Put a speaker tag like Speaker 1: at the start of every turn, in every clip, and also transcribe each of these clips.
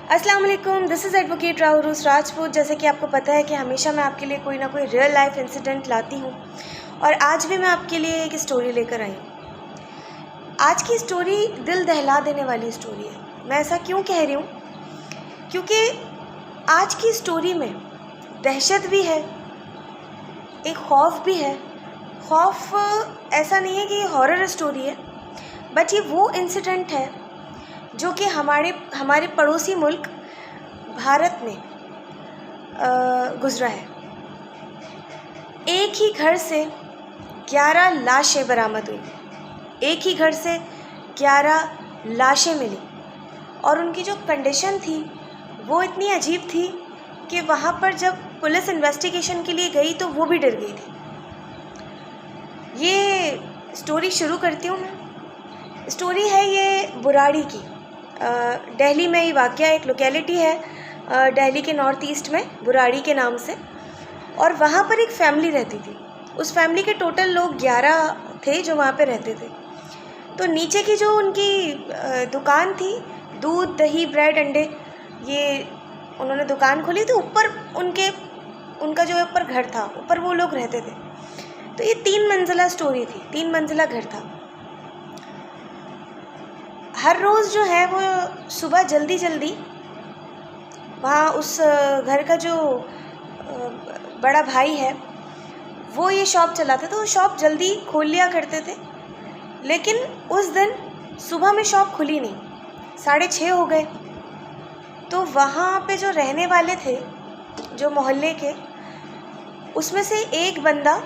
Speaker 1: अस्सलाम वालेकुम, this is advocate राहुरुस Rajput. जैसे कि आपको पता है कि हमेशा मैं आपके लिए कोई ना कोई रियल लाइफ इंसिडेंट लाती हूँ और आज भी मैं आपके लिए एक स्टोरी लेकर आई हूँ। आज की स्टोरी दिल दहला देने वाली स्टोरी है। मैं ऐसा क्यों कह रही हूँ? क्योंकि आज की स्टोरी में दहशत भी है, एक खौफ भी है। खौफ ऐसा नहीं है कि ये हॉरर स्टोरी है, बट ये वो इंसिडेंट है जो कि हमारे पड़ोसी मुल्क भारत में गुज़रा है। एक ही घर से 11 लाशें बरामद हुई। एक ही घर से 11 लाशें मिली और उनकी जो कंडीशन थी वो इतनी अजीब थी कि वहाँ पर जब पुलिस इन्वेस्टिगेशन के लिए गई तो वो भी डर गई थी। ये स्टोरी शुरू करती हूँ मैं। स्टोरी है ये बुराड़ी की। दिल्ली में ये वाक़या, एक लोकेलिटी है दिल्ली के नॉर्थ ईस्ट में, बुराड़ी के नाम से। और वहाँ पर एक फ़ैमिली रहती थी। उस फैमिली के टोटल लोग 11 थे जो वहाँ पे रहते थे। तो नीचे की जो उनकी दुकान थी, दूध दही ब्रेड अंडे, ये उन्होंने दुकान खोली थी। ऊपर उनका जो ऊपर घर था, ऊपर वो लोग रहते थे। तो ये 3 मंजिला स्टोरी थी, 3 मंजिला घर था। हर रोज़ जो है वो सुबह जल्दी वहाँ उस घर का जो बड़ा भाई है वो ये शॉप चलाते थे। वो शॉप जल्दी खोल लिया करते थे, लेकिन उस दिन सुबह में शॉप खुली नहीं, 6:30 हो गए। तो वहाँ पे जो रहने वाले थे, जो मोहल्ले के, उसमें से एक बंदा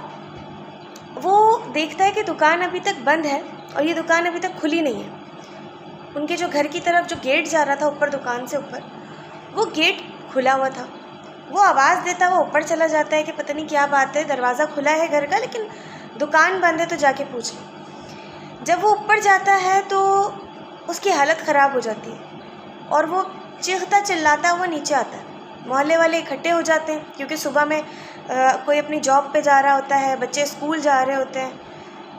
Speaker 1: वो देखता है कि दुकान अभी तक बंद है और ये दुकान अभी तक खुली नहीं है। उनके जो घर की तरफ जो गेट जा रहा था ऊपर, दुकान से ऊपर, वो गेट खुला हुआ था। वो आवाज़ देता हुआ ऊपर चला जाता है कि पता नहीं क्या बात है, दरवाज़ा खुला है घर का लेकिन दुकान बंद है, तो जाके पूछ ले। जब वो ऊपर जाता है तो उसकी हालत ख़राब हो जाती है और वो चीखता चिल्लाता हुआ नीचे आता है। मोहल्ले वाले इकट्ठे हो जाते हैं क्योंकि सुबह में कोई अपनी जॉब पे जा रहा होता है, बच्चे स्कूल जा रहे होते हैं,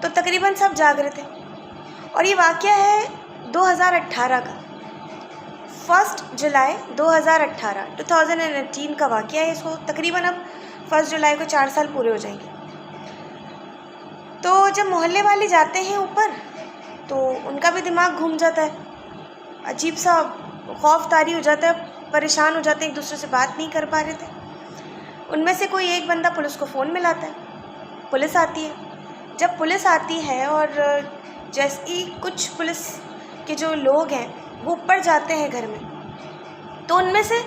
Speaker 1: तो तकरीबन सब जाग रहे थे। और ये वाक़या है 2018 का, 1 जुलाई 2018 का वाक़या है। इसको तकरीबन अब 1 जुलाई को 4 साल पूरे हो जाएंगे। तो जब मोहल्ले वाले जाते हैं ऊपर तो उनका भी दिमाग घूम जाता है, अजीब सा खौफ तारी हो जाता है, परेशान हो जाते हैं, एक दूसरे से बात नहीं कर पा रहे थे। उनमें से कोई एक बंदा पुलिस को फ़ोन मिलाता है। पुलिस आती है। जब पुलिस आती है और जैसे ही कुछ पुलिस के जो लोग हैं वो ऊपर जाते हैं घर में, तो उनमें से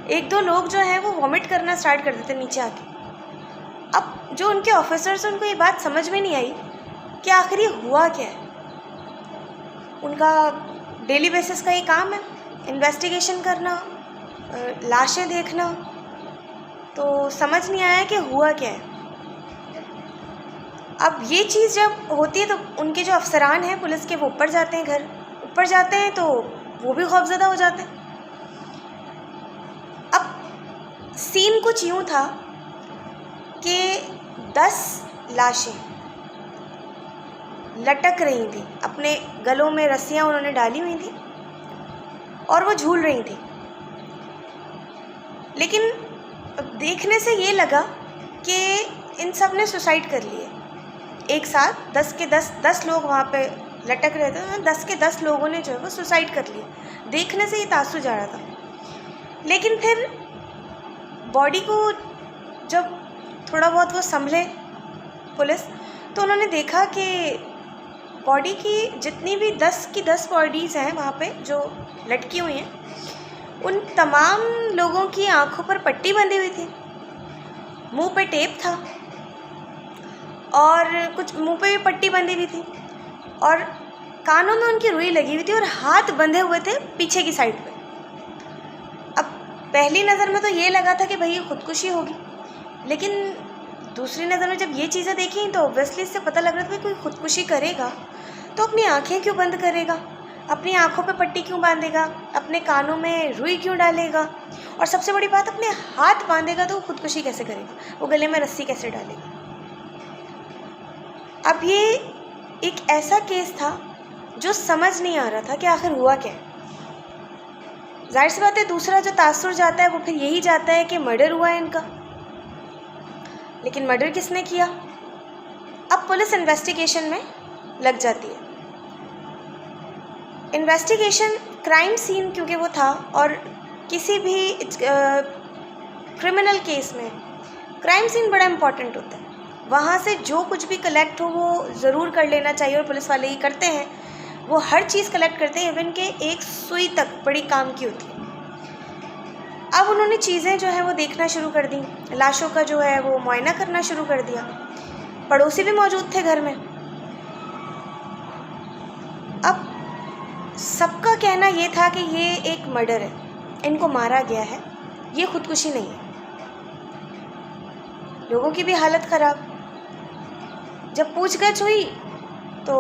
Speaker 1: 1-2 लोग जो हैं वो वॉमिट करना स्टार्ट कर देते नीचे आके। अब जो उनके ऑफिसर्स, उनको ये बात समझ में नहीं आई कि आखिर ये हुआ क्या है। उनका डेली बेसिस का ये काम है, इन्वेस्टिगेशन करना, लाशें देखना, तो समझ नहीं आया कि हुआ क्या है। अब ये चीज़ जब होती है तो उनके जो अफसरान हैं पुलिस के, वो ऊपर जाते हैं, घर ऊपर जाते हैं, तो वो भी खौफज़दा हो जाते हैं। अब सीन कुछ यूँ था कि 10 लाशें लटक रही थी, अपने गलों में रस्सियाँ उन्होंने डाली हुई थी और वो झूल रही थी। लेकिन देखने से ये लगा कि इन सब ने सुसाइड कर लिए। एक साथ 10 के 10 लोग वहाँ पे लटक रहे थे। 10 के 10 लोगों ने जो है वो सुसाइड कर लिया। देखने से ये तासुर जा रहा था। लेकिन फिर बॉडी को जब थोड़ा बहुत वो संभले पुलिस, तो उन्होंने देखा कि बॉडी की जितनी भी 10 की 10 बॉडीज़ हैं वहाँ पे जो लटकी हुई हैं, उन तमाम लोगों की आंखों पर पट्टी बंधी हुई थी, मुंह पे टेप था और कुछ मुंह पे भी पट्टी बंधी हुई थी और कानों में उनकी रुई लगी हुई थी और हाथ बंधे हुए थे पीछे की साइड पे। अब पहली नज़र में तो ये लगा था कि भाई ये खुदकुशी होगी, लेकिन दूसरी नज़र में जब ये चीज़ें देखी तो ऑब्वियसली इससे पता लग रहा था कि कोई खुदकुशी करेगा तो अपनी आँखें क्यों बंद करेगा, अपनी आँखों पे पट्टी क्यों बांधेगा, अपने कानों में रुई क्यों डालेगा, और सबसे बड़ी बात अपने हाथ बांधेगा तो वो खुदकुशी कैसे करेगा, वो गले में रस्सी कैसे डालेगा। अब ये एक ऐसा केस था जो समझ नहीं आ रहा था कि आखिर हुआ क्या है। जाहिर सी बात है दूसरा जो तासुर जाता है वो फिर यही जाता है कि मर्डर हुआ है इनका। लेकिन मर्डर किसने किया? अब पुलिस इन्वेस्टिगेशन में लग जाती है। इन्वेस्टिगेशन क्राइम सीन क्योंकि वो था, और किसी भी क्रिमिनल केस में क्राइम सीन बड़ा इम्पॉर्टेंट होता है। वहाँ से जो कुछ भी कलेक्ट हो वो ज़रूर कर लेना चाहिए, और पुलिस वाले ही करते हैं। वो हर चीज़ कलेक्ट करते हैं, इवन के एक सुई तक बड़ी काम की होती है। अब उन्होंने चीज़ें जो है वो देखना शुरू कर दी, लाशों का जो है वो मुआयना करना शुरू कर दिया। पड़ोसी भी मौजूद थे घर में। अब सबका कहना ये था कि ये एक मर्डर है, इनको मारा गया है, ये खुदकुशी नहीं है। लोगों की भी हालत ख़राब। जब पूछगछ हुई तो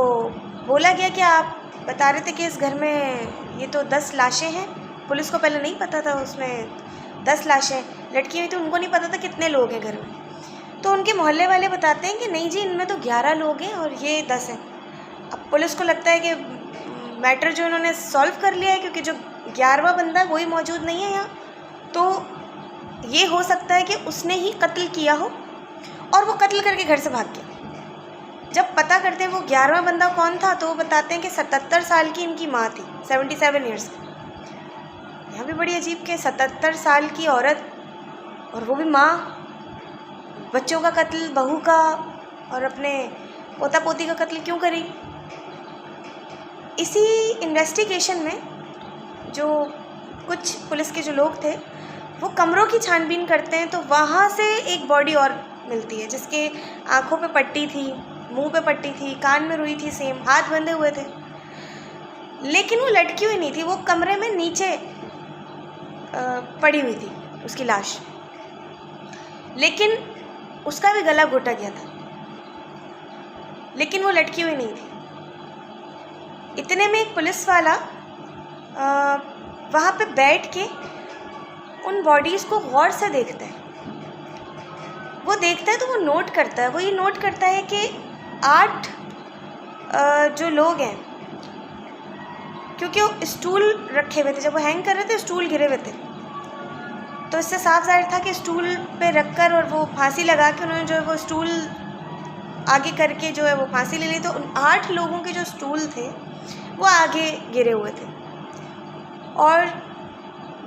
Speaker 1: बोला गया कि आप बता रहे थे कि इस घर में ये तो 10 लाशें हैं। पुलिस को पहले नहीं पता था, उसमें 10 लाशें लटकी हुई थी। उनको नहीं पता था कितने लोग हैं घर में। तो उनके मोहल्ले वाले बताते हैं कि नहीं जी, इनमें तो 11 लोग हैं और ये 10 हैं। अब पुलिस को लगता है कि मैटर जो इन्होंने सॉल्व कर लिया है, क्योंकि जो 11वां बंदा वही मौजूद नहीं है यहाँ, तो ये हो सकता है कि उसने ही कत्ल किया हो और वो कत्ल करके घर से भाग गया। जब पता करते हैं वो 11वां बंदा कौन था, तो वो बताते हैं कि 77 साल की इनकी माँ थी, 77 ईयर्स की। यहाँ भी बड़ी अजीब के 77 साल की औरत, और वो भी माँ, बच्चों का कत्ल, बहू का और अपने पोता पोती का कत्ल क्यों करेगी? इसी इन्वेस्टिगेशन में जो कुछ पुलिस के जो लोग थे वो कमरों की छानबीन करते हैं, तो वहाँ से एक बॉडी और मिलती है जिसके आँखों पे पट्टी थी, मुंह पे पट्टी थी, कान में रुई थी, सेम हाथ बंधे हुए थे। लेकिन वो लटकी हुई नहीं थी, वो कमरे में नीचे पड़ी हुई थी उसकी लाश, लेकिन उसका भी गला घोटा गया था, लेकिन वो लटकी हुई नहीं थी। इतने में एक पुलिस वाला वहाँ पे बैठ के उन बॉडीज़ को गौर से देखता है। वो देखता है तो वो नोट करता है, वो ये नोट करता है कि 8 जो लोग हैं, क्योंकि वो स्टूल रखे हुए थे, जब वो हैंग कर रहे थे स्टूल गिरे हुए थे, तो इससे साफ जाहिर था कि स्टूल पे रखकर और वो फांसी लगा के उन्होंने जो है वो स्टूल आगे करके जो है वो फांसी ले ली। तो उन 8 लोगों के जो स्टूल थे वो आगे गिरे हुए थे, और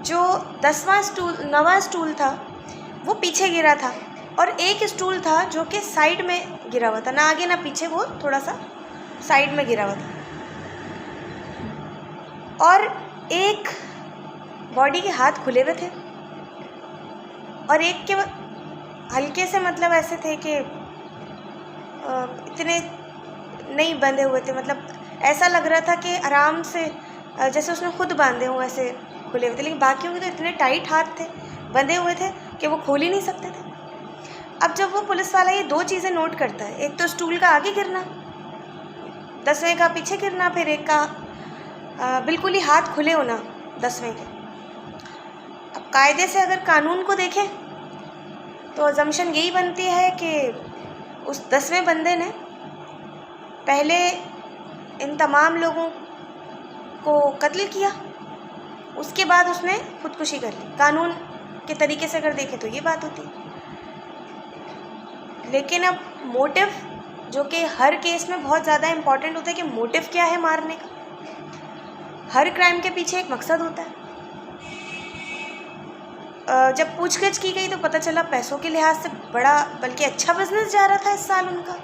Speaker 1: जो 9वां स्टूल था वो पीछे गिरा था, और एक स्टूल था जो कि साइड में गिरा हुआ था, ना आगे ना पीछे, वो थोड़ा सा साइड में गिरा हुआ था। और एक बॉडी के हाथ खुले हुए थे, और एक के हल्के से, मतलब ऐसे थे कि इतने नहीं बंधे हुए थे, मतलब ऐसा लग रहा था कि आराम से जैसे उसने खुद बांधे हों ऐसे खुले हुए थे। लेकिन बाकियों के तो इतने टाइट हाथ थे, बंधे हुए थे कि वो खोल ही नहीं सकते थे। अब जब वो पुलिस वाला ये 2 चीज़ें नोट करता है, एक तो स्टूल का आगे गिरना, 10वें का पीछे गिरना, फिर एक का बिल्कुल ही हाथ खुले होना 10वें के। अब कायदे से अगर कानून को देखें तो अजम्पशन यही बनती है कि उस 10वें बंदे ने पहले इन तमाम लोगों को कत्ल किया, उसके बाद उसने खुदकुशी कर ली। कानून के तरीके से अगर देखें तो ये बात होती है। लेकिन अब मोटिव, जो कि हर केस में बहुत ज़्यादा इम्पॉर्टेंट होता है कि मोटिव क्या है मारने का। हर क्राइम के पीछे एक मकसद होता है। जब पूछगछ की गई तो पता चला पैसों के लिहाज से बड़ा, बल्कि अच्छा बिजनेस जा रहा था इस साल उनका,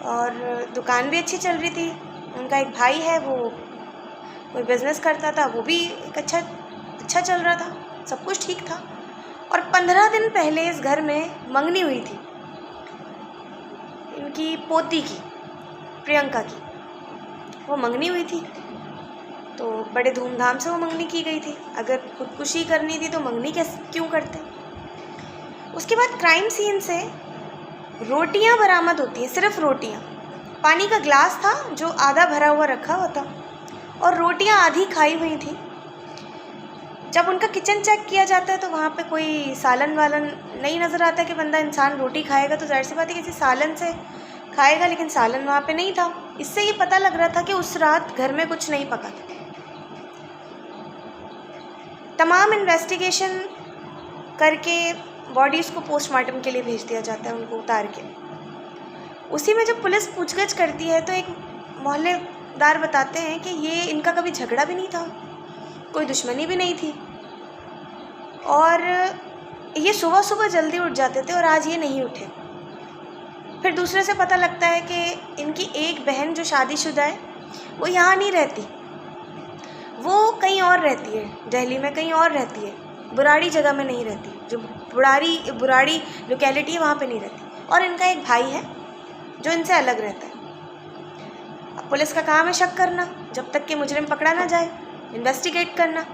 Speaker 1: और दुकान भी अच्छी चल रही थी। उनका एक भाई है, वो कोई बिज़नेस करता था, वो भी एक अच्छा चल रहा था, सब कुछ ठीक था। और 15 दिन पहले इस घर में मंगनी हुई थी इनकी पोती की, प्रियंका की, वो मंगनी हुई थी। तो बड़े धूमधाम से वो मंगनी की गई थी। अगर खुदकुशी करनी थी तो मंगनी क्यों करते। उसके बाद क्राइम सीन से रोटियां बरामद होती हैं, सिर्फ रोटियां। पानी का ग्लास था जो आधा भरा हुआ रखा हुआ था, और रोटियां आधी खाई हुई थी। जब उनका किचन चेक किया जाता है तो वहाँ पे कोई सालन वालन नहीं नज़र आता कि बंदा इंसान रोटी खाएगा, तो जाहिर सी बात है किसी सालन से खाएगा, लेकिन सालन वहाँ पे नहीं था। इससे ये पता लग रहा था कि उस रात घर में कुछ नहीं पका था। तमाम इन्वेस्टिगेशन करके बॉडीज़ को पोस्टमार्टम के लिए भेज दिया जाता है, उनको उतार के। उसी में जब पुलिस पूछगछ करती है तो एक मोहल्लेदार बताते हैं कि ये इनका कभी झगड़ा भी नहीं था, कोई दुश्मनी भी नहीं थी, और ये सुबह सुबह जल्दी उठ जाते थे और आज ये नहीं उठे। फिर दूसरे से पता लगता है कि इनकी एक बहन जो शादीशुदा है वो यहाँ नहीं रहती, वो कहीं और रहती है, दिल्ली में कहीं और रहती है, बुराड़ी जगह में नहीं रहती, जो बुराड़ी लोकेलिटी है वहाँ पे नहीं रहती। और इनका एक भाई है जो इनसे अलग रहता है। अब पुलिस का काम है शक करना, जब तक कि मुजरिम पकड़ा ना जाए, इन्वेस्टिगेट करना।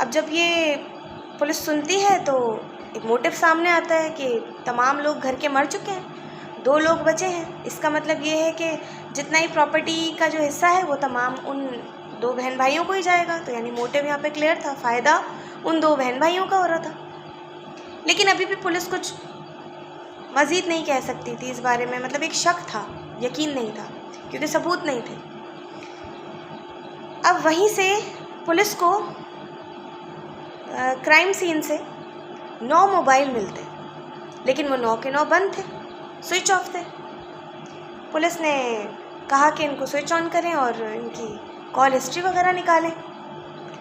Speaker 1: अब जब ये पुलिस सुनती है तो एक मोटिव सामने आता है कि तमाम लोग घर के मर चुके हैं, 2 लोग बचे हैं। इसका मतलब ये है कि जितना ही प्रॉपर्टी का जो हिस्सा है वो तमाम उन 2 बहन भाइयों को ही जाएगा। तो यानी मोटिव यहाँ पे क्लियर था, फ़ायदा उन 2 बहन भाइयों का हो रहा था। लेकिन अभी भी पुलिस कुछ मज़ीद नहीं कह सकती थी इस बारे में, मतलब एक शक था, यकीन नहीं था, क्योंकि सबूत नहीं थे। अब वहीं से पुलिस को क्राइम सीन से 9 मोबाइल मिलते, लेकिन वो 9 के 9 बंद थे, स्विच ऑफ थे। पुलिस ने कहा कि इनको स्विच ऑन करें और इनकी कॉल हिस्ट्री वगैरह निकालें,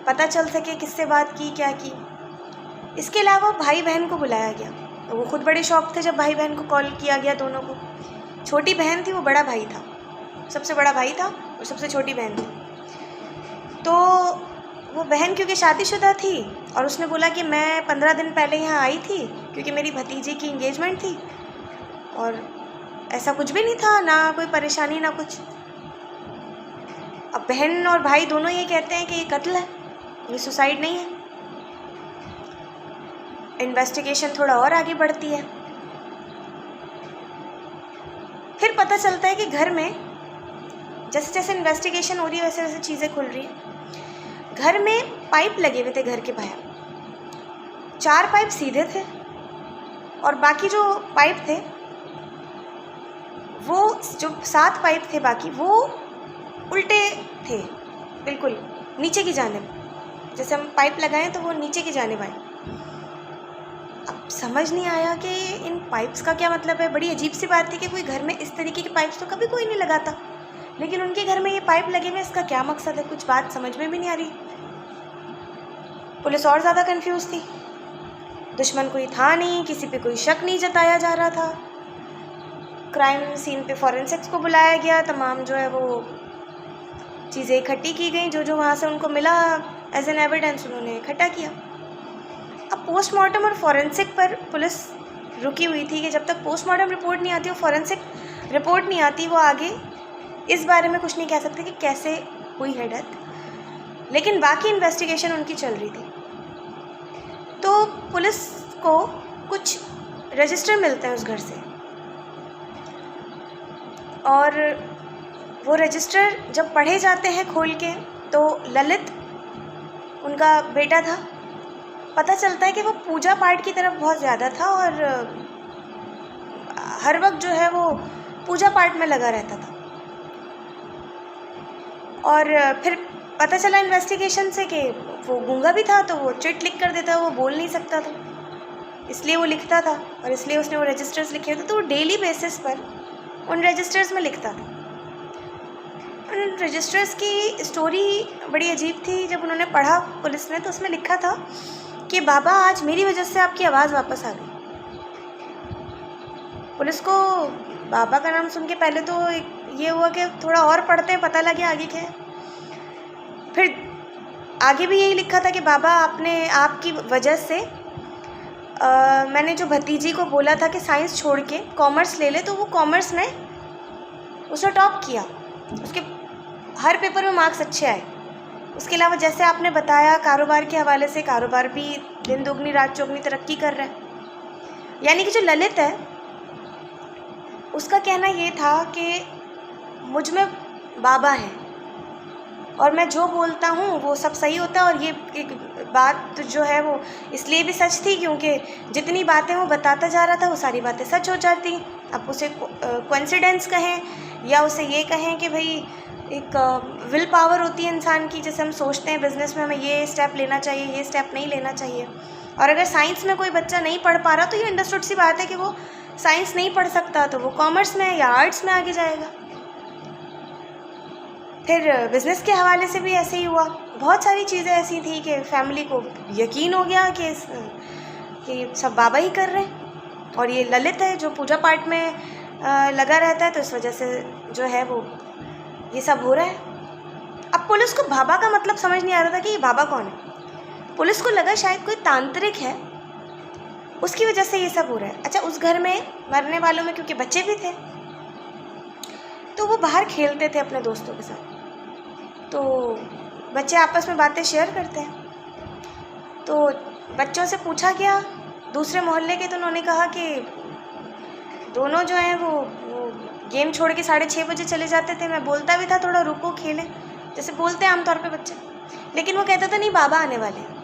Speaker 1: पता चल सके किससे बात की, क्या की। इसके अलावा भाई बहन को बुलाया गया, तो वो खुद बड़े शौक थे जब भाई बहन को कॉल किया गया दोनों को। छोटी बहन थी, वो बड़ा भाई था, सबसे बड़ा भाई था और सबसे छोटी बहन थी। तो वो बहन क्योंकि शादीशुदा थी और उसने बोला कि मैं 15 दिन पहले यहाँ आई थी क्योंकि मेरी भतीजी की इंगेजमेंट थी और ऐसा कुछ भी नहीं था, ना कोई परेशानी ना कुछ। अब बहन और भाई दोनों ये कहते हैं कि ये कत्ल है, ये सुसाइड नहीं है। इन्वेस्टिगेशन थोड़ा और आगे बढ़ती है। फिर पता चलता है कि घर में जैसे जैसे इन्वेस्टिगेशन हो रही है वैसे वैसे चीज़ें खुल रही हैं। घर में पाइप लगे हुए थे घर के बाहर, 4 पाइप सीधे थे और बाकी जो पाइप थे वो जो 7 पाइप थे बाकी वो उल्टे थे, बिल्कुल नीचे की जानिब। जैसे हम पाइप लगाएं तो वो नीचे की जानिब आए। अब समझ नहीं आया कि इन पाइप्स का क्या मतलब है। बड़ी अजीब सी बात थी कि कोई घर में इस तरीके के पाइप्स तो कभी कोई नहीं लगाता, लेकिन उनके घर में ये पाइप लगे हुए, इसका क्या मकसद है, कुछ बात समझ में भी नहीं आ रही। पुलिस और ज़्यादा कंफ्यूज थी। दुश्मन कोई था नहीं, किसी पे कोई शक नहीं जताया जा रहा था। क्राइम सीन पे फॉरेंसिक्स को बुलाया गया, तमाम जो है वो चीज़ें इकट्ठी की गई, जो जो वहाँ से उनको मिला एज एन एविडेंस उन्होंने इकट्ठा किया। अब पोस्टमार्टम और फॉरेंसिक पर पुलिस रुकी हुई थी कि जब तक पोस्टमार्टम रिपोर्ट नहीं आती और फॉरेंसिक रिपोर्ट नहीं आती वो आगे इस बारे में कुछ नहीं कह सकते कि कैसे हुई है डेथ। लेकिन बाकी इन्वेस्टिगेशन उनकी चल रही थी। तो पुलिस को कुछ रजिस्टर मिलते हैं उस घर से, और वो रजिस्टर जब पढ़े जाते हैं खोल के तो ललित उनका बेटा था। पता चलता है कि वो पूजा पाठ की तरफ बहुत ज़्यादा था और हर वक्त जो है वो पूजा पाठ में लगा रहता था। और फिर पता चला इन्वेस्टिगेशन से कि वो गूंगा भी था, तो वो चिट लिख कर देता, वो बोल नहीं सकता था, इसलिए वो लिखता था और इसलिए उसने वो रजिस्टर्स लिखे थे। तो वो डेली बेसिस पर उन रजिस्टर्स में लिखता था। उन रजिस्टर्स की स्टोरी बड़ी अजीब थी। जब उन्होंने पढ़ा पुलिस ने तो उसमें लिखा था कि बाबा आज मेरी वजह से आपकी आवाज़ वापस आ गई। पुलिस को बाबा का नाम सुन के पहले तो ये हुआ कि थोड़ा और पढ़ते हैं, पता लगे आगे क्या है। फिर आगे भी यही लिखा था कि बाबा आपकी वजह से मैंने जो भतीजी को बोला था कि साइंस छोड़ के कॉमर्स ले ले, तो वो कॉमर्स में उसने टॉप किया, उसके हर पेपर में मार्क्स अच्छे आए। उसके अलावा जैसे आपने बताया कारोबार के हवाले से, कारोबार भी दिन दोगुनी रात चौगुनी तरक्की कर रहा है। यानी कि जो ललित है उसका कहना ये था कि मुझ में बाबा है और मैं जो बोलता हूँ वो सब सही होता है। और ये एक बात जो है वो इसलिए भी सच थी क्योंकि जितनी बातें वो बताता जा रहा था वो सारी बातें सच हो जाती। अब उसे कोइंसिडेंस कहें या उसे ये कहें कि भाई एक विल पावर होती है इंसान की, जैसे हम सोचते हैं बिज़नेस में हमें ये स्टेप लेना चाहिए, ये स्टेप नहीं लेना चाहिए। और अगर साइंस में कोई बच्चा नहीं पढ़ पा रहा तो ये अंडरस्टूड सी बात है कि वो साइंस नहीं पढ़ सकता, तो वो कॉमर्स में या आर्ट्स में आगे जाएगा। फिर बिज़नेस के हवाले से भी ऐसे ही हुआ। बहुत सारी चीज़ें ऐसी थी कि फैमिली को यकीन हो गया कि सब बाबा ही कर रहे हैं, और ये ललित है जो पूजा पाठ में लगा रहता है, तो इस वजह से जो है वो ये सब हो रहा है। अब पुलिस को बाबा का मतलब समझ नहीं आ रहा था कि ये बाबा कौन है। पुलिस को लगा शायद कोई तांत्रिक है, उसकी वजह से ये सब हो रहा है। अच्छा, उस घर में मरने वालों में क्योंकि बच्चे भी थे, तो वो बाहर खेलते थे अपने दोस्तों के साथ, तो बच्चे आपस में बातें शेयर करते हैं। तो बच्चों से पूछा गया दूसरे मोहल्ले के, तो उन्होंने कहा कि दोनों जो हैं वो गेम छोड़ के 6:30 बजे चले जाते थे। मैं बोलता भी था थोड़ा रुको खेलें, जैसे बोलते हैं आमतौर पे बच्चे, लेकिन वो कहता था नहीं बाबा आने वाले हैं।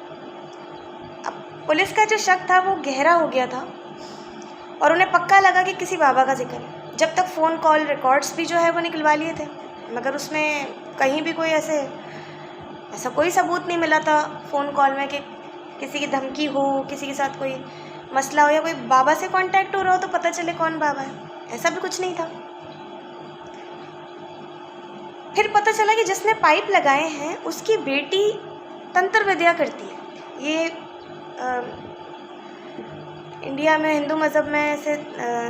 Speaker 1: अब पुलिस का जो शक था वो गहरा हो गया था और उन्हें पक्का लगा कि किसी बाबा का जिक्र है। जब तक फ़ोन कॉल रिकॉर्ड्स भी जो है वो निकलवा लिए थे, मगर उसमें कहीं भी कोई ऐसा कोई सबूत नहीं मिला था फ़ोन कॉल में कि किसी की धमकी हो, किसी के साथ कोई मसला हो या कोई बाबा से कांटेक्ट हो रहा हो तो पता चले कौन बाबा है। ऐसा भी कुछ नहीं था। फिर पता चला कि जिसने पाइप लगाए हैं उसकी बेटी तंत्र विद्या करती है। ये इंडिया में हिंदू मज़हब में ऐसे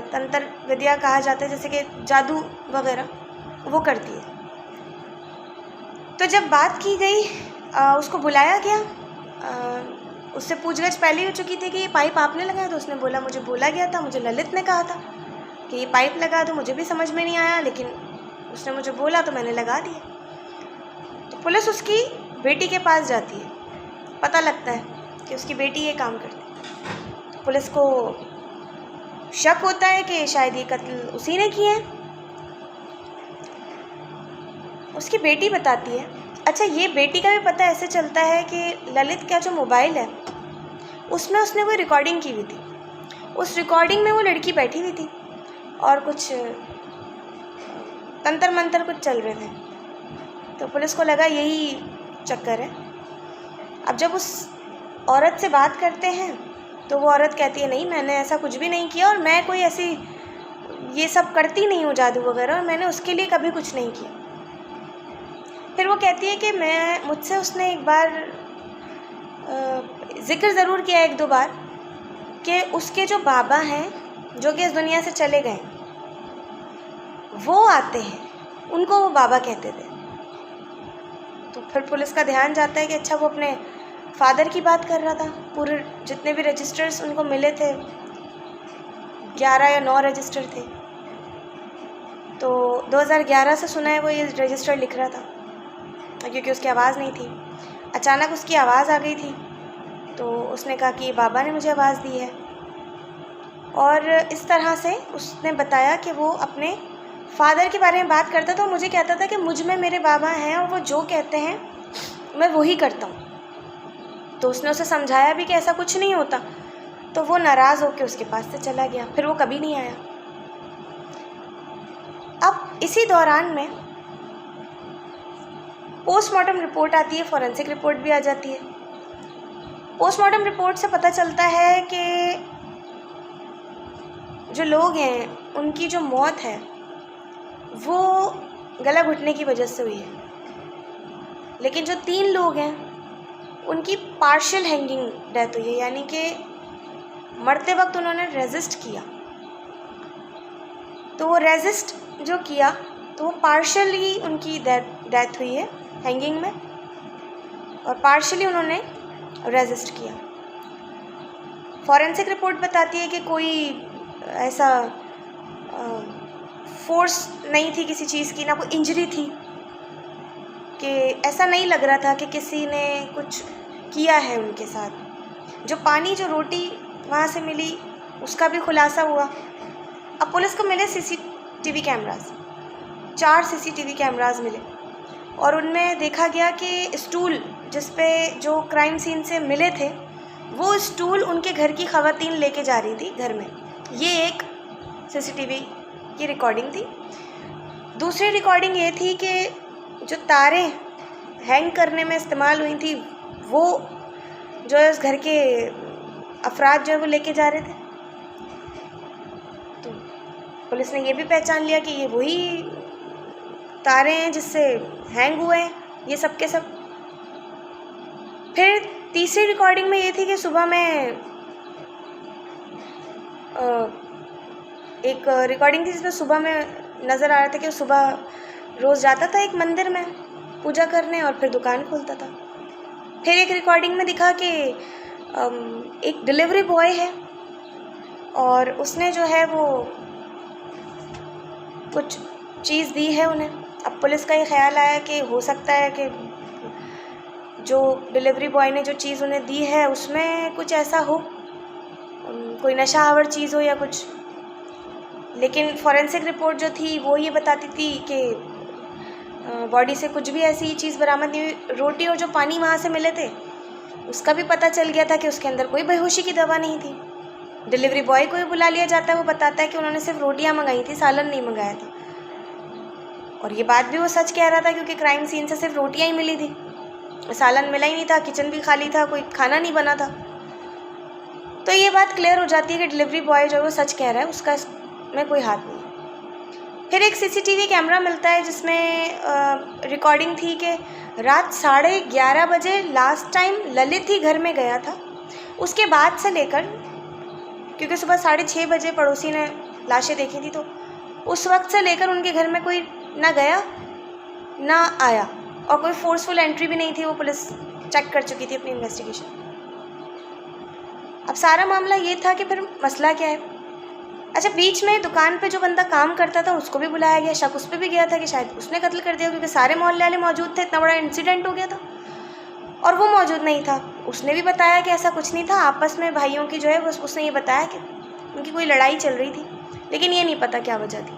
Speaker 1: तंत्र विद्या कहा जाता है, जैसे कि जादू वगैरह वो करती है। तो जब बात की गई, उसको बुलाया गया, उससे पूछगछ पहले ही हो चुकी थी कि ये पाइप आपने लगाया, तो उसने बोला मुझे बोला गया था, मुझे ललित ने कहा था कि ये पाइप लगा दो, मुझे भी समझ में नहीं आया, लेकिन उसने मुझे बोला तो मैंने लगा दिया। तो पुलिस उसकी बेटी के पास जाती है, पता लगता है कि उसकी बेटी ये काम करती है। तो पुलिस को शक होता है कि शायद ये कत्ल उसी ने किए हैं। उसकी बेटी बताती है। अच्छा, ये बेटी का भी पता ऐसे चलता है कि ललित का जो मोबाइल है उसमें उसने कोई रिकॉर्डिंग की हुई थी। उस रिकॉर्डिंग में वो लड़की बैठी हुई थी और कुछ तंत्र मंत्र कुछ चल रहे थे। तो पुलिस को लगा यही चक्कर है। अब जब उस औरत से बात करते हैं तो वो औरत कहती है नहीं, मैंने ऐसा कुछ भी नहीं किया और मैं कोई ऐसी ये सब करती नहीं हूँ जादू वगैरह, और मैंने उसके लिए कभी कुछ नहीं किया। फिर वो कहती है कि मुझसे उसने एक बार ज़िक्र ज़रूर किया 1-2 बार कि उसके जो बाबा हैं जो कि इस दुनिया से चले गए वो आते हैं, उनको वो बाबा कहते थे। तो फिर पुलिस का ध्यान जाता है कि अच्छा वो अपने फादर की बात कर रहा था। पूरे जितने भी रजिस्टर्स उनको मिले थे 11 या 9 रजिस्टर थे। तो 2011 से सुना है वो ये रजिस्टर लिख रहा था, क्योंकि उसकी आवाज़ नहीं थी। अचानक उसकी आवाज़ आ गई थी तो उसने कहा कि बाबा ने मुझे आवाज़ दी है, और इस तरह से उसने बताया कि वो अपने फादर के बारे में बात करता था। मुझे कहता था कि मुझ में मेरे बाबा हैं और वो जो कहते हैं मैं वही करता हूँ। तो उसने उसे समझाया भी कि ऐसा कुछ नहीं होता, तो वो नाराज़ होकर उसके पास से चला गया। फिर वो कभी नहीं आया। अब इसी दौरान में पोस्टमार्टम रिपोर्ट आती है, फॉरेंसिक रिपोर्ट भी आ जाती है। पोस्टमार्टम रिपोर्ट से पता चलता है कि जो लोग हैं उनकी जो मौत है वो गला घुटने की वजह से हुई है, लेकिन जो 3 लोग हैं उनकी पार्शियल हैंगिंग डेथ हुई है, यानी कि मरते वक्त उन्होंने रेजिस्ट किया। तो वो रेजिस्ट जो किया तो वो पार्शियली उनकी डेथ हुई है हैंगिंग में, और पार्शियली उन्होंने रेजिस्ट किया। फॉरेंसिक रिपोर्ट बताती है कि कोई ऐसा फोर्स नहीं थी किसी चीज़ की, ना कोई इंजरी थी, कि ऐसा नहीं लग रहा था कि किसी ने कुछ किया है उनके साथ। जो पानी, जो रोटी वहाँ से मिली उसका भी खुलासा हुआ। अब पुलिस को मिले सीसीटीवी कैमरास, 4 सीसीटीवी कैमरास मिले, और उनमें देखा गया कि स्टूल जिस पे जो क्राइम सीन से मिले थे वो स्टूल उनके घर की ख़वातीन लेके जा रही थी घर में। ये एक सीसीटीवी की रिकॉर्डिंग थी। दूसरी रिकॉर्डिंग ये थी कि जो तारें हैंग करने में इस्तेमाल हुई थी वो जो है उस घर के अफराद जो है वो लेके जा रहे थे। तो पुलिस ने ये भी पहचान लिया कि ये वही तारे हैं जिससे हैंग हुए हैं ये सब के सब। फिर तीसरी रिकॉर्डिंग में ये थी कि सुबह में एक रिकॉर्डिंग थी जिसमें सुबह में नज़र आ रहा था कि सुबह रोज़ जाता था एक मंदिर में पूजा करने और फिर दुकान खोलता था। फिर एक रिकॉर्डिंग में दिखा कि एक डिलीवरी बॉय है और उसने जो है वो कुछ चीज़ दी है उन्हें। अब पुलिस का ये ख्याल आया कि हो सकता है कि जो डिलीवरी बॉय ने जो चीज़ उन्हें दी है उसमें कुछ ऐसा हो, कोई नशा आवर चीज़ हो या कुछ। लेकिन फॉरेंसिक रिपोर्ट जो थी वो ये बताती थी कि बॉडी से कुछ भी ऐसी चीज़ बरामद नहीं हुई। रोटी और जो पानी वहाँ से मिले थे उसका भी पता चल गया था कि उसके अंदर कोई बेहोशी की दवा नहीं थी। डिलीवरी बॉय को भी बुला लिया जाता है, वो बताता है कि उन्होंने सिर्फ रोटियां मंगाई थी, सालन नहीं मंगाया था। और ये बात भी वो सच कह रहा था क्योंकि क्राइम सीन से सिर्फ रोटियां ही मिली थी, सालन मिला ही नहीं था, किचन भी खाली था, कोई खाना नहीं बना था। तो ये बात क्लियर हो जाती है कि डिलीवरी बॉय जो है वो सच कह रहा है, उसका इसमें कोई हाथ नहीं। फिर एक सीसीटीवी कैमरा मिलता है जिसमें रिकॉर्डिंग थी कि रात 11:30 बजे लास्ट टाइम ललित ही घर में गया था। उसके बाद से लेकर, क्योंकि सुबह 6:30 बजे पड़ोसी ने लाशें देखी थी, तो उस वक्त से लेकर उनके घर में कोई ना गया ना आया और कोई फोर्सफुल एंट्री भी नहीं थी। वो पुलिस चेक कर चुकी थी अपनी इन्वेस्टिगेशन। अब सारा मामला ये था कि फिर मसला क्या है। अच्छा, बीच में दुकान पे जो बंदा काम करता था उसको भी बुलाया गया, शक उस पर भी गया था कि शायद उसने कत्ल कर दिया, क्योंकि सारे मोहल्ले वाले मौजूद थे, इतना बड़ा इंसिडेंट हो गया था और वो मौजूद नहीं था। उसने भी बताया कि ऐसा कुछ नहीं था, आपस में भाइयों की जो है बस उसने ये बताया कि उनकी कोई लड़ाई चल रही थी, लेकिन ये नहीं पता क्या वजह थी।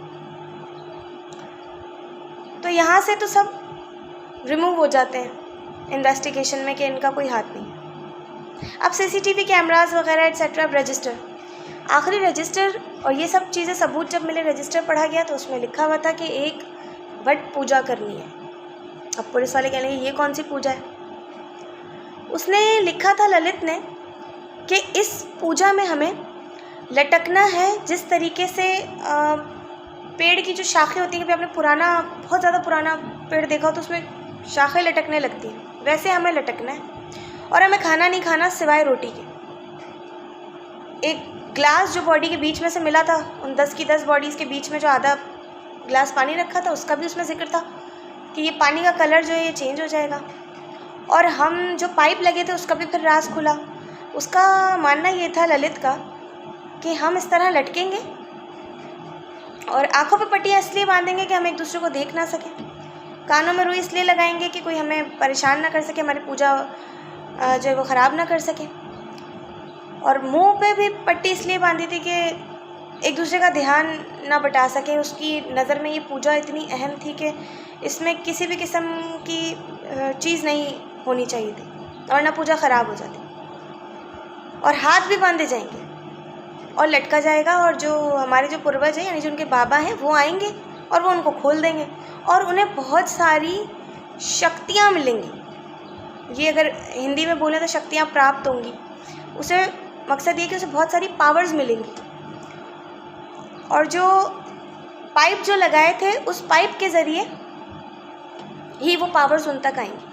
Speaker 1: तो यहाँ से तो सब रिमूव हो जाते हैं इन्वेस्टिगेशन में कि इनका कोई हाथ नहीं है। अब सीसीटीवी कैमरास वगैरह एट्सेट्रा, अब रजिस्टर, आखिरी रजिस्टर और ये सब चीज़ें सबूत जब मिले, रजिस्टर पढ़ा गया तो उसमें लिखा हुआ था कि एक वट पूजा करनी है। अब पुलिस वाले कह रहे हैं ये कौन सी पूजा है। उसने लिखा था ललित ने कि इस पूजा में हमें लटकना है जिस तरीके से पेड़ की जो शाखें होती हैं, कभी आपने बहुत ज़्यादा पुराना पेड़ देखा हो तो उसमें शाखें लटकने लगती हैं, वैसे हमें लटकना है और हमें खाना नहीं खाना सिवाय रोटी के। एक ग्लास जो बॉडी के बीच में से मिला था, उन 10 की 10 बॉडीज़ के बीच में जो आधा ग्लास पानी रखा था उसका भी उसमें जिक्र था कि ये पानी का कलर जो है ये चेंज हो जाएगा। और हम जो पाइप लगे थे उसका भी फिर राज खुला। उसका मानना ये था ललित का कि हम इस तरह लटकेंगे और आँखों पे पट्टियाँ इसलिए बांधेंगे कि हम एक दूसरे को देख ना सकें, कानों में रुई इसलिए लगाएंगे कि कोई हमें परेशान ना कर सके, हमारी पूजा जो है वो ख़राब ना कर सके, और मुंह पे भी पट्टी इसलिए बांधी थी कि एक दूसरे का ध्यान ना बटा सके। उसकी नज़र में ये पूजा इतनी अहम थी कि इसमें किसी भी किस्म की चीज़ नहीं होनी चाहिए थी वरना पूजा ख़राब हो जाती। और हाथ भी बांधे जाएंगे और लटका जाएगा और जो हमारे जो पूर्वज हैं यानी जो उनके बाबा हैं वो आएंगे और वो उनको खोल देंगे और उन्हें बहुत सारी शक्तियाँ मिलेंगी। ये अगर हिंदी में बोलें तो शक्तियाँ प्राप्त होंगी। उसे मकसद ये कि उसे बहुत सारी पावर्स मिलेंगी और जो पाइप जो लगाए थे उस पाइप के ज़रिए ही वो पावर्स उन तक आएंगी।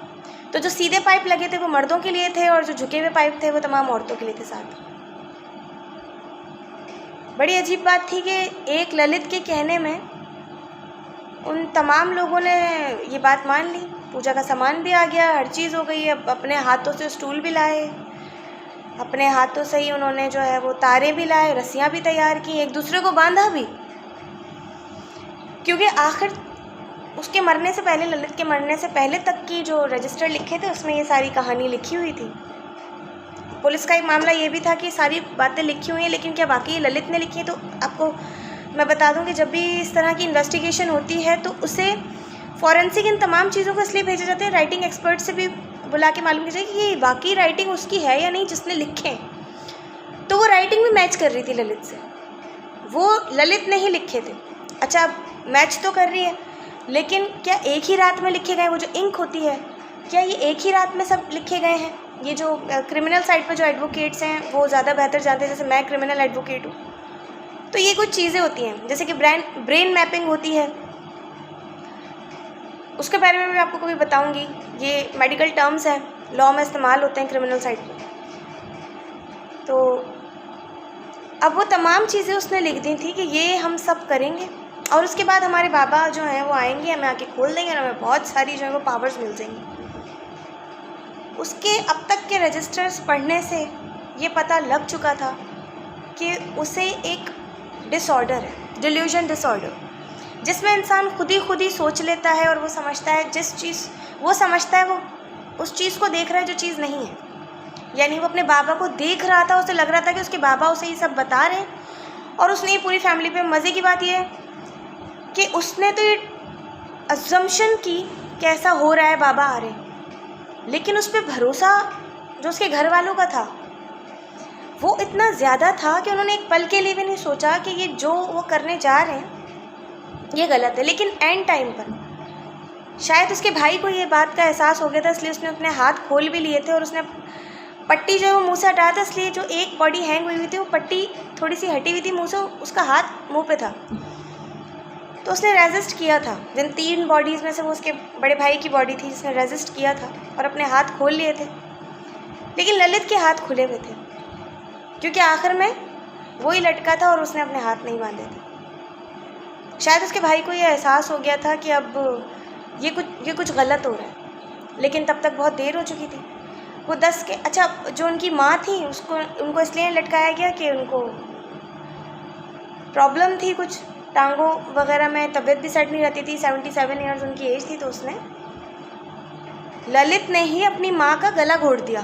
Speaker 1: तो जो सीधे पाइप लगे थे वो मर्दों के लिए थे और जो झुके हुए पाइप थे वो तमाम औरतों के लिए थे साथ। बड़ी अजीब बात थी कि एक ललित के कहने में उन तमाम लोगों ने ये बात मान ली, पूजा का सामान भी आ गया, हर चीज़ हो गई। अब अपने हाथों से स्टूल भी लाए, अपने हाथों से ही उन्होंने जो है वो तारे भी लाए, रस्सियाँ भी तैयार की, एक दूसरे को बांधा भी, क्योंकि आखिर उसके मरने से पहले, ललित के मरने से पहले तक की जो रजिस्टर लिखे थे उसमें ये सारी कहानी लिखी हुई थी। पुलिस का एक मामला ये भी था कि सारी बातें लिखी हुई हैं लेकिन क्या वाकई ललित ने लिखी है। तो आपको मैं बता दूं कि जब भी इस तरह की इन्वेस्टिगेशन होती है तो उसे फॉरेंसिक इन तमाम चीज़ों को इसलिए भेजे जाते हैं, राइटिंग एक्सपर्ट से भी बुला के मालूम कीजिए कि ये वाकई राइटिंग उसकी है या नहीं जिसने लिखे हैं। तो वो राइटिंग भी मैच कर रही थी ललित से, वो ललित ने ही लिखे थे। अच्छा, मैच तो कर रही है लेकिन क्या एक ही रात में लिखे गए? वो जो इंक होती है, क्या ये एक ही रात में सब लिखे गए हैं? ये जो क्रिमिनल साइड पर जो एडवोकेट्स हैं वो ज़्यादा बेहतर जानते हैं, जैसे मैं क्रिमिनल एडवोकेट हूँ। तो ये कुछ चीज़ें होती हैं, जैसे कि ब्रेन मैपिंग होती है, उसके बारे में मैं आपको कभी बताऊंगी। ये मेडिकल टर्म्स हैं, लॉ में इस्तेमाल होते हैं क्रिमिनल साइड पे। तो अब वो तमाम चीज़ें उसने लिख दी थी कि ये हम सब करेंगे, और उसके बाद हमारे बाबा जो हैं वो आएंगे, हमें आके खोल देंगे और हमें बहुत सारी जो है वो पावर्स मिल जाएंगी। उसके अब तक के रजिस्टर्स पढ़ने से ये पता लग चुका था कि उसे एक डिसऑर्डर है, डिल्यूजन डिसऑर्डर, जिसमें इंसान खुद ही सोच लेता है और वो समझता है जिस चीज़ वो समझता है वो उस चीज़ को देख रहा है जो चीज़ नहीं है। यानी वो अपने बाबा को देख रहा था, उसे लग रहा था कि उसके बाबा उसे ये सब बता रहे हैं, और उसने ये पूरी फैमिली पे, मज़े की बात ये है कि उसने तो ये अजम्पशन की कि ऐसा हो रहा है, बाबा आ रहे हैं, लेकिन उस पर भरोसा जो उसके घर वालों का था वो इतना ज़्यादा था कि उन्होंने एक पल के लिए भी नहीं सोचा कि ये जो वो करने जा रहे हैं ये गलत है। लेकिन एंड टाइम पर शायद उसके भाई को ये बात का एहसास हो गया था, इसलिए उसने अपने हाथ खोल भी लिए थे, और उसने पट्टी जो है वो मुँह से हटाया था, इसलिए जो एक बॉडी हैंग हुई थी वो पट्टी थोड़ी सी हटी हुई थी मुँह से, उसका हाथ मुँह पे था। तो उसने रेजिस्ट किया था, जिन 3 बॉडीज़ में से वो उसके बड़े भाई की बॉडी थी जिसने रेजिस्ट किया था और अपने हाथ खोल लिए थे। लेकिन ललित के हाथ खुले हुए थे, क्योंकि आखिर में वो ही लटका था और उसने अपने हाथ नहीं बांधे थे। शायद उसके भाई को ये एहसास हो गया था कि अब ये कुछ गलत हो रहा है, लेकिन तब तक बहुत देर हो चुकी थी। वो 10 के, अच्छा, जो उनकी माँ थी उनको इसलिए लटकाया गया कि उनको प्रॉब्लम थी कुछ टांगों वगैरह में, तबीयत भी सेट नहीं रहती थी, 77 ईयर्स उनकी एज थी। तो उसने, ललित ने ही अपनी माँ का गला घोट दिया,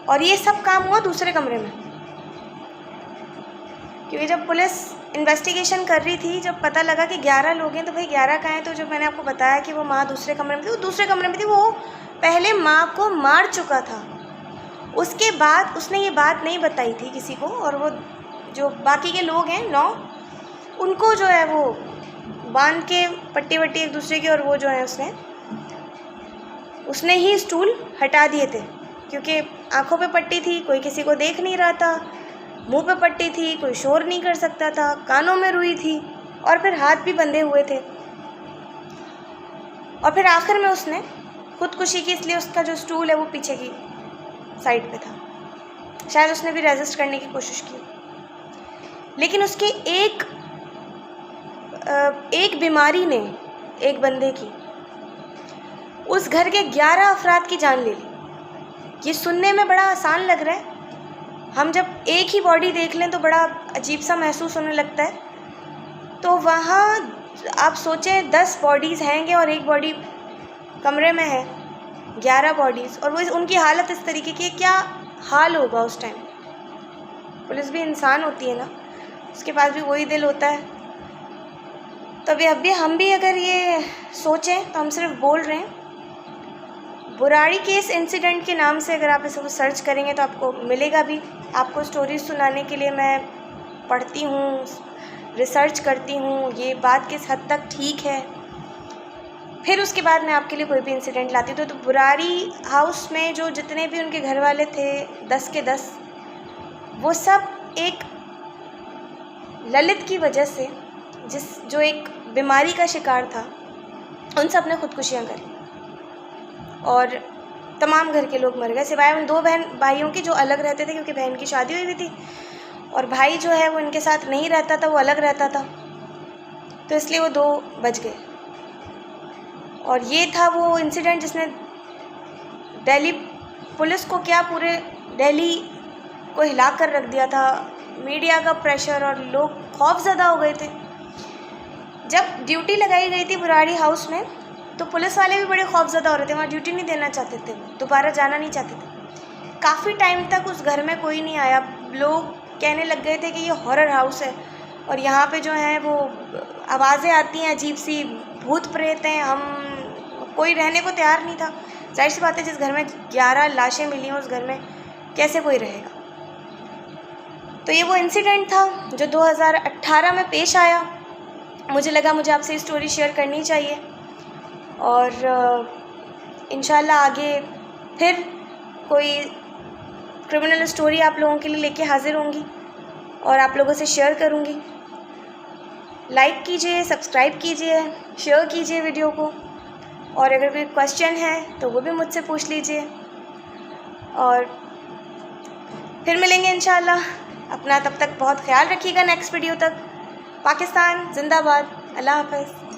Speaker 1: और ये सब काम हुआ दूसरे कमरे में, क्योंकि जब पुलिस इन्वेस्टिगेशन कर रही थी, जब पता लगा कि 11 लोग हैं, तो भाई 11 कहाँ हैं? तो जो मैंने आपको बताया कि वो माँ दूसरे कमरे में थी, वो दूसरे कमरे में थी, वो पहले माँ को मार चुका था। उसके बाद उसने ये बात नहीं बताई थी किसी को, और वो जो बाकी के लोग हैं 9, उनको जो है वो बांध के पट्टी वट्टी एक दूसरे की, और वो जो है उसने ही स्टूल हटा दिए थे, क्योंकि आँखों पे पट्टी थी, कोई किसी को देख नहीं रहा था, मुंह पे पट्टी थी, कोई शोर नहीं कर सकता था, कानों में रुई थी, और फिर हाथ भी बंधे हुए थे। और फिर आखिर में उसने खुदकुशी की, इसलिए उसका जो स्टूल है वो पीछे की साइड पे था। शायद उसने भी रेजिस्ट करने की कोशिश की, लेकिन उसके एक बीमारी ने एक बंदे की, उस घर के 11 अफराद की जान ले ली। ये सुनने में बड़ा आसान लग रहा है, हम जब एक ही बॉडी देख लें तो बड़ा अजीब सा महसूस होने लगता है। तो वहाँ आप सोचें 10 बॉडीज़ हैंगे और एक बॉडी कमरे में है, 11 बॉडीज़, और वो उनकी हालत इस तरीके की, क्या हाल होगा उस टाइम। पुलिस भी इंसान होती है ना, उसके पास भी वही दिल होता है। तो अभी हम भी अगर ये सोचें तो हम सिर्फ बोल रहे हैं। बुराड़ी केस इंसिडेंट के नाम से अगर आप इसको सर्च करेंगे तो आपको मिलेगा भी। आपको स्टोरीज सुनाने के लिए मैं पढ़ती हूँ, रिसर्च करती हूँ, ये बात किस हद तक ठीक है, फिर उसके बाद मैं आपके लिए कोई भी इंसिडेंट लाती हूँ। तो बुराड़ी हाउस में जो जितने भी उनके घर वाले थे 10 के 10, वो सब एक ललित की वजह से, जो एक बीमारी का शिकार था, उन सब ने खुदकुशियाँ करी और तमाम घर के लोग मर गए, सिवाय उन 2 भाइयों की जो अलग रहते थे, क्योंकि बहन की शादी हुई थी और भाई जो है वो इनके साथ नहीं रहता था, वो अलग रहता था, तो इसलिए वो 2 बच गए। और ये था वो इंसिडेंट जिसने दिल्ली पुलिस को, क्या पूरे दिल्ली को हिला कर रख दिया था। मीडिया का प्रेशर और लोग खौफज़दा हो गए थे। जब ड्यूटी लगाई गई थी बुराड़ी हाउस में, तो पुलिस वाले भी बड़े खौफज़दा हो रहे थे, वहाँ ड्यूटी नहीं देना चाहते थे, दोबारा जाना नहीं चाहते थे। काफ़ी टाइम तक उस घर में कोई नहीं आया। लोग कहने लग गए थे कि ये हॉरर हाउस है और यहाँ पे जो है वो आवाज़ें आती हैं अजीब सी, भूत प्रेत हैं, हम कोई रहने को तैयार नहीं था। जाहिर सी बात है, जिस घर में 11 लाशें मिली हैं उस घर में कैसे कोई रहेगा। तो ये वो इंसिडेंट था जो 2018 में पेश आया। मुझे लगा मुझे आपसे स्टोरी शेयर करनी चाहिए। और इंशाल्लाह आगे फिर कोई क्रिमिनल स्टोरी आप लोगों के लिए लेके हाज़िर होंगी और आप लोगों से शेयर करूँगी। लाइक कीजिए, सब्सक्राइब कीजिए, शेयर कीजिए वीडियो को, और अगर कोई क्वेश्चन है तो वो भी मुझसे पूछ लीजिए। और फिर मिलेंगे इंशाल्लाह। अपना तब तक बहुत ख्याल रखिएगा। नेक्स्ट वीडियो तक। पाकिस्तान जिंदाबाद। अल्लाह हाफ़िज़।